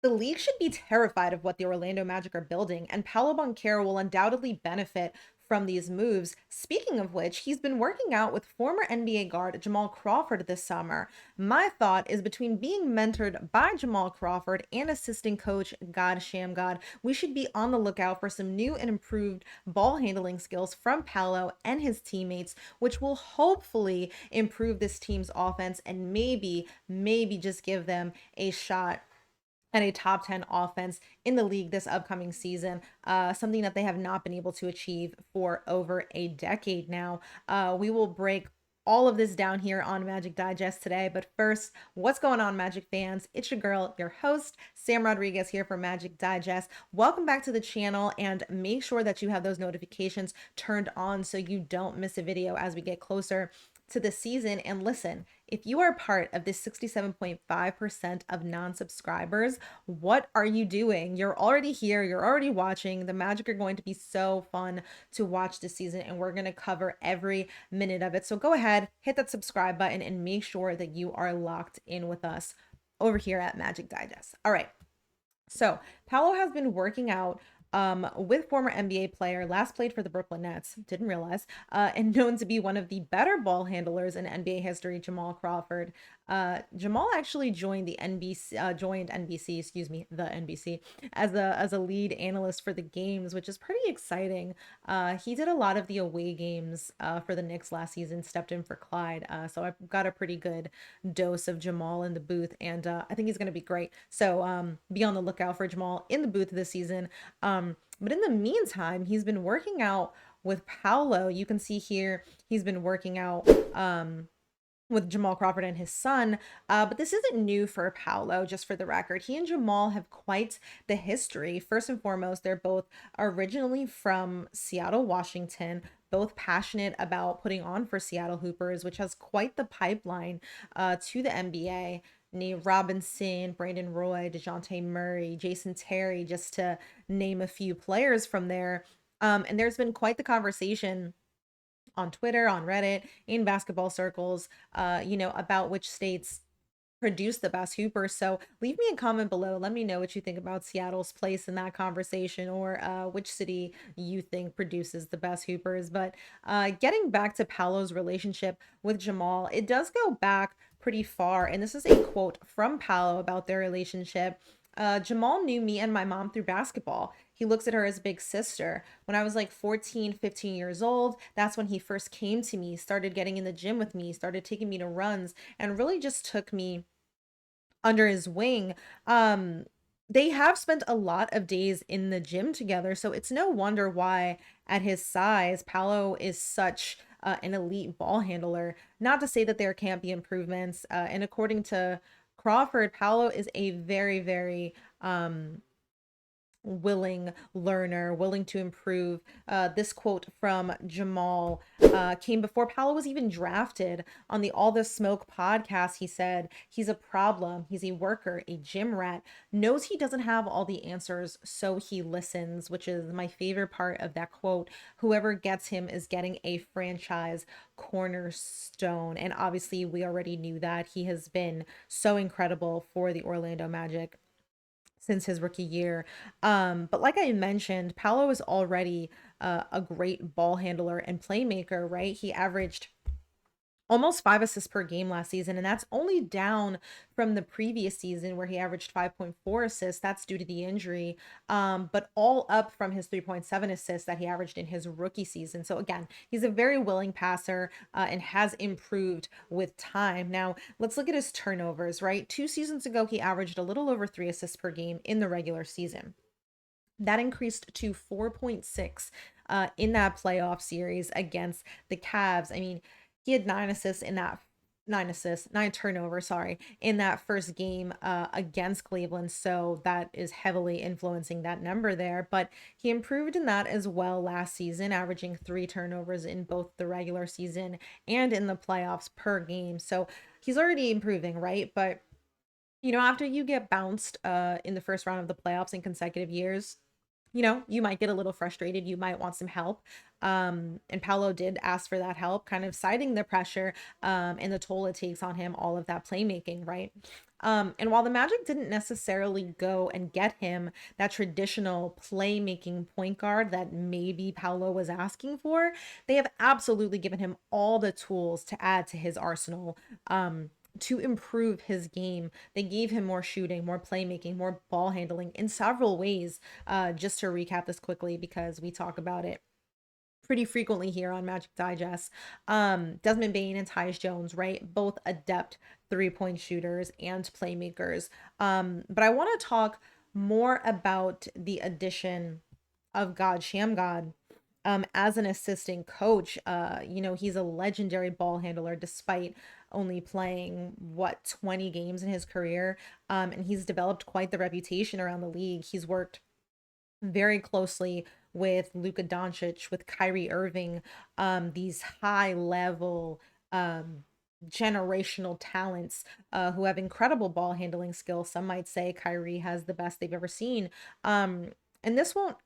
The league should be terrified of what the Orlando Magic are building, and Paolo Banchero will undoubtedly benefit from these moves. Speaking of which, he's been working out with former NBA guard Jamal Crawford this summer. My thought is between being mentored by Jamal Crawford and assistant coach God Shammgod, we should be on the lookout for some new and improved ball handling skills from Paolo and his teammates, which will hopefully improve this team's offense and maybe just give them a shot and a top 10 offense in the league this upcoming season, something that they have not been able to achieve for over a decade now. We will break all of this down here on Magic Digest today. But first, what's going on, Magic fans? It's your girl, your host, Sam Rodriguez here for Magic Digest. Welcome back to the channel, and make sure that you have those notifications turned on so you don't miss a video as we get closer to the season. And listen, if you are part of this 67.5% of non-subscribers, what are you doing? You're already here, you're already watching. The Magic are going to be so fun to watch this season, and we're going to cover every minute of it. So go ahead, hit that subscribe button, and make sure that you are locked in with us over here at Magic Digest. All right. So Paolo has been working out with former NBA player, last played for the Brooklyn Nets, didn't realize, and known to be one of the better ball handlers in NBA history, Jamal Crawford. Jamal actually joined the NBC, excuse me, the NBC, as a lead analyst for the games, which is pretty exciting. He did a lot of the away games for the Knicks last season, stepped in for Clyde. So I've got a pretty good dose of Jamal in the booth, and I think he's going to be great. So be on the lookout for Jamal in the booth this season. But in the meantime, he's been working out with Paolo. You can see here he's been working out with Jamal Crawford and his son. But this isn't new for Paolo, just for the record. He and Jamal have quite the history. First and foremost, they're both originally from Seattle, Washington, both passionate about putting on for Seattle Hoopers, which has quite the pipeline to the NBA. Nate Robinson, Brandon Roy, DeJounte Murray, Jason Terry, just to name a few players from there. And there's been quite the conversation on Twitter, on Reddit, in basketball circles, about which states produce the best hoopers. So leave me a comment below. Let me know what you think about Seattle's place in that conversation, or which city you think produces the best hoopers. But getting back to Paolo's relationship with Jamal, it does go back pretty far. And this is a quote from Paolo about their relationship. Jamal knew me and my mom through basketball. He looks at her as big sister. When I was like 14, 15 years old, that's when he first came to me, started getting in the gym with me, started taking me to runs, and really just took me under his wing. They have spent a lot of days in the gym together, so it's no wonder why, at his size, Paolo is such an elite ball handler. Not to say that there can't be improvements. And according to Crawford, Paolo is a very, very willing learner, willing to improve. This quote from Jamal came before Paolo was even drafted. On the All the Smoke podcast, he said, he's a problem. He's a worker, a gym rat, knows he doesn't have all the answers, so he listens, which is my favorite part of that quote. Whoever gets him is getting a franchise cornerstone. And obviously, we already knew that. He has been so incredible for the Orlando Magic since his rookie year. But like I mentioned, Paolo is already a great ball handler and playmaker, right? He averaged almost 5 assists per game last season, and that's only down from the previous season where he averaged 5.4 assists. That's due to the injury, but all up from his 3.7 assists that he averaged in his rookie season. So again, he's a very willing passer and has improved with time. Now let's look at his turnovers, right? 2 seasons ago, he averaged a little over 3 assists per game in the regular season. That increased to 4.6 in that playoff series against the Cavs. I mean, he had 9 turnovers, sorry, in that first game against Cleveland. So that is heavily influencing that number there. But he improved in that as well last season, averaging 3 turnovers in both the regular season and in the playoffs per game. So he's already improving, right? But, after you get bounced in the first round of the playoffs in consecutive years, you might get a little frustrated. You might want some help. And Paolo did ask for that help, kind of citing the pressure and the toll it takes on him, all of that playmaking, right? And while the Magic didn't necessarily go and get him that traditional playmaking point guard that maybe Paolo was asking for, they have absolutely given him all the tools to add to his arsenal. To improve his game. They gave him more shooting, more playmaking, more ball handling in several ways. Just to recap this quickly, because we talk about it pretty frequently here on Magic Digest. Desmond Bane and Tyus Jones, right? Both adept 3-point shooters and playmakers. But I want to talk more about the addition of God Shammgod as an assistant coach. He's a legendary ball handler despite only playing 20 games in his career. And he's developed quite the reputation around the league. He's worked very closely with Luka Doncic, with Kyrie Irving, these high level generational talents who have incredible ball handling skills. Some might say Kyrie has the best they've ever seen. And this won't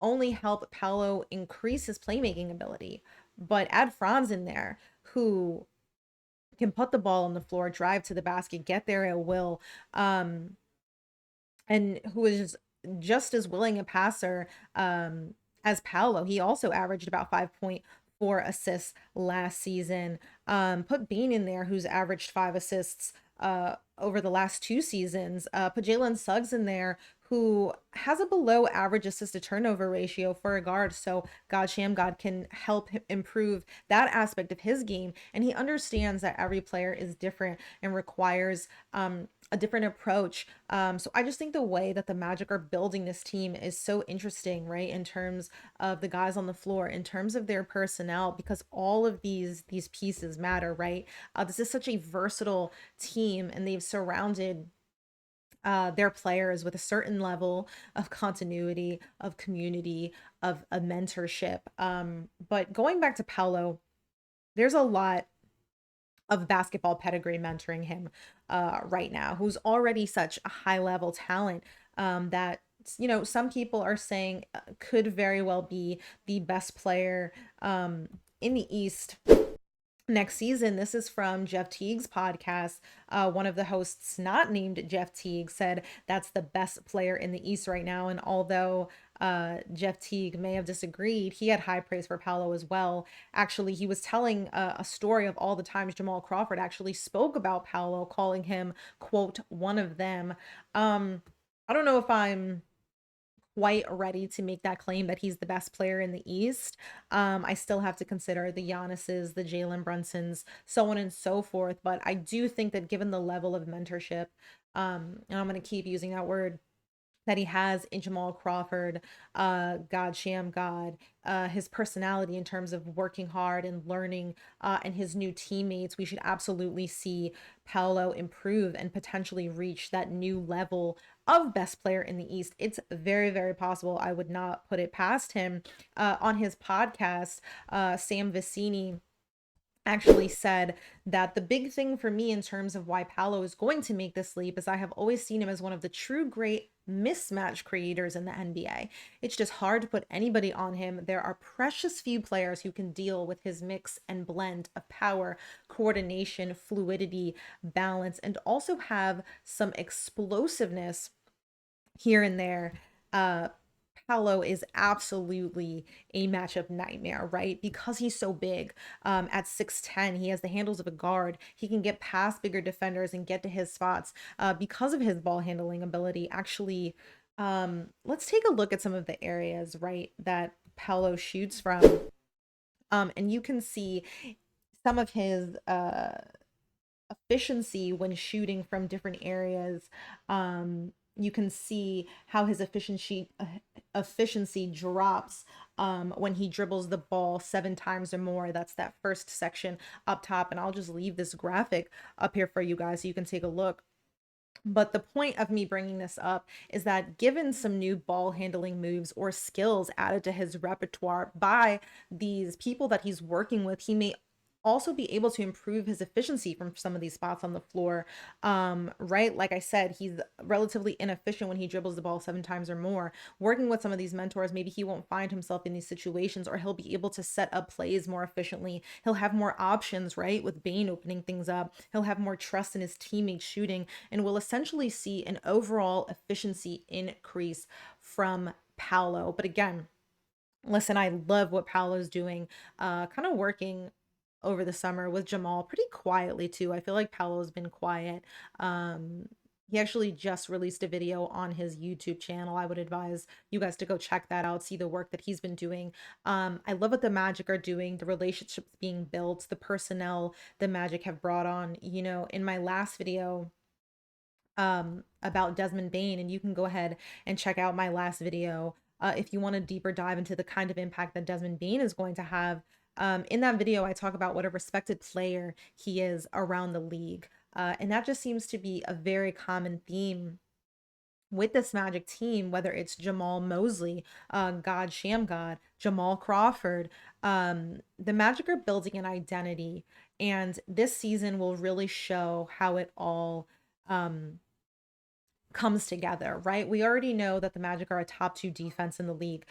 only help Paolo increase his playmaking ability, but add Franz in there who can put the ball on the floor, drive to the basket, get there at will, and who is just as willing a passer as Paolo. He also averaged about 5.4 assists last season. Put Bean in there, who's averaged 5 assists over the last 2 seasons. Put Jalen Suggs in there, who has a below average assist to turnover ratio for a guard. So God Shammgod can help improve that aspect of his game. And he understands that every player is different and requires a different approach. So I just think the way that the Magic are building this team is so interesting, right? In terms of the guys on the floor, in terms of their personnel, because all of these pieces matter, right? This is such a versatile team, and they've surrounded their players with a certain level of continuity, of community, of a mentorship. But going back to Paolo, there's a lot of basketball pedigree mentoring him right now, who's already such a high level talent that some people are saying could very well be the best player in the East next season. This is from Jeff Teague's podcast. One of the hosts, not named Jeff Teague, said that's the best player in the East right now. And although Jeff Teague may have disagreed, he had high praise for Paolo as well. Actually, he was telling a story of all the times Jamal Crawford actually spoke about Paolo, calling him, quote, one of them. I don't know if I'm quite ready to make that claim that he's the best player in the East. I still have to consider the Giannis's, the Jalen Brunsons, so on and so forth. But I do think that given the level of mentorship, and I'm going to keep using that word, that he has in Jamal Crawford, God Shammgod, his personality in terms of working hard and learning, and his new teammates, we should absolutely see Paolo improve and potentially reach that new level of best player in the East. It's very, very possible. I would not put it past him. On his podcast, Sam Vecini actually said that the big thing for me in terms of why Paolo is going to make this leap is I have always seen him as one of the true great mismatch creators in the NBA. It's just hard to put anybody on him. There are precious few players who can deal with his mix and blend of power, coordination, fluidity, balance, and also have some explosiveness here and there. Paolo is absolutely a matchup nightmare, right? Because he's so big. At 6'10", he has the handles of a guard. He can get past bigger defenders and get to his spots because of his ball handling ability. Actually, let's take a look at some of the areas, right, that Paolo shoots from. And you can see some of his efficiency when shooting from different areas. You can see how his efficiency drops when he dribbles the ball 7 times or more. That's that first section up top. And I'll just leave this graphic up here for you guys so you can take a look. But the point of me bringing this up is that given some new ball handling moves or skills added to his repertoire by these people that he's working with, he may also be able to improve his efficiency from some of these spots on the floor. Right? Like I said, he's relatively inefficient when he dribbles the ball 7 times or more. Working with some of these mentors, maybe he won't find himself in these situations, or he'll be able to set up plays more efficiently. He'll have more options, right? With Bane opening things up, he'll have more trust in his teammates shooting, and we'll essentially see an overall efficiency increase from Paolo. But again, listen, I love what Paolo's doing, kind of working over the summer with Jamahl pretty quietly too. I feel like Paolo's been quiet. He actually just released a video on his YouTube channel. I would advise you guys to go check that out, see the work that he's been doing. I love what the Magic are doing, the relationships being built, the personnel the Magic have brought on. You know, in my last video, about Desmond Bane, and you can go ahead and check out my last video if you want a deeper dive into the kind of impact that Desmond Bane is going to have. In that video, I talk about what a respected player he is around the league. And that just seems to be a very common theme with this Magic team, whether it's Jamahl, Mosley, Shammgod, Jamal Crawford. The Magic are building an identity, and this season will really show how it all comes together, right? We already know that the Magic are a top 2 defense in the league.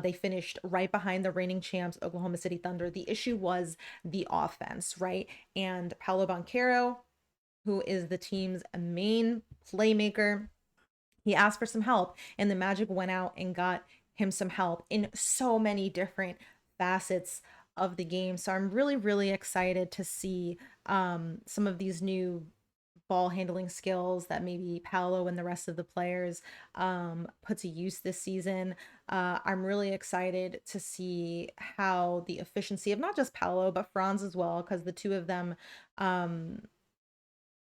They finished right behind the reigning champs, Oklahoma City Thunder. The issue was the offense, right? And Paolo Banchero, who is the team's main playmaker, he asked for some help, and the Magic went out and got him some help in so many different facets of the game. So I'm really, really excited to see some of these new ball handling skills that maybe Paolo and the rest of the players put to use this season. I'm really excited to see how the efficiency of not just Paolo, but Franz as well, because the two of them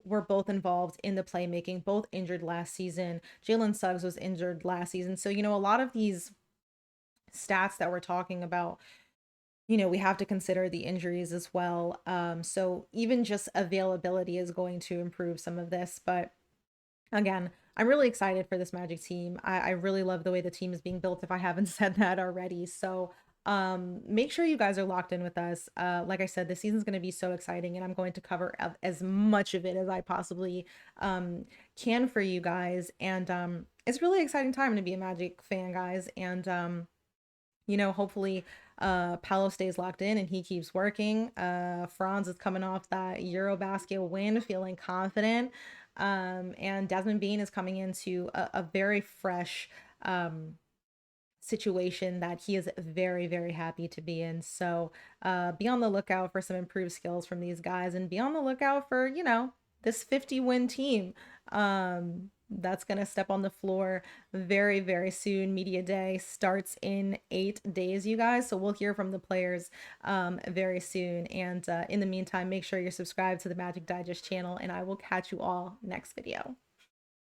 were both involved in the playmaking, both injured last season. Jalen Suggs was injured last season. So, you know, a lot of these stats that we're talking about, you know, we have to consider the injuries as well. So even just availability is going to improve some of this. But again, I'm really excited for this Magic team. I really love the way the team is being built, if I haven't said that already. So make sure you guys are locked in with us. Like I said, the season's going to be so exciting, and I'm going to cover as much of it as I possibly can for you guys. And it's really exciting time to be a Magic fan, guys. And you know, hopefully Paolo stays locked in and he keeps working. Franz is coming off that Eurobasket win, feeling confident. And Desmond Bane is coming into a very fresh situation that he is very, very happy to be in. So be on the lookout for some improved skills from these guys, and be on the lookout for, you know, this 50-win team that's going to step on the floor very, very soon. Media day starts in 8 days, you guys. So we'll hear from the players very soon. And in the meantime, make sure you're subscribed to the Magic Digest channel, and I will catch you all next video.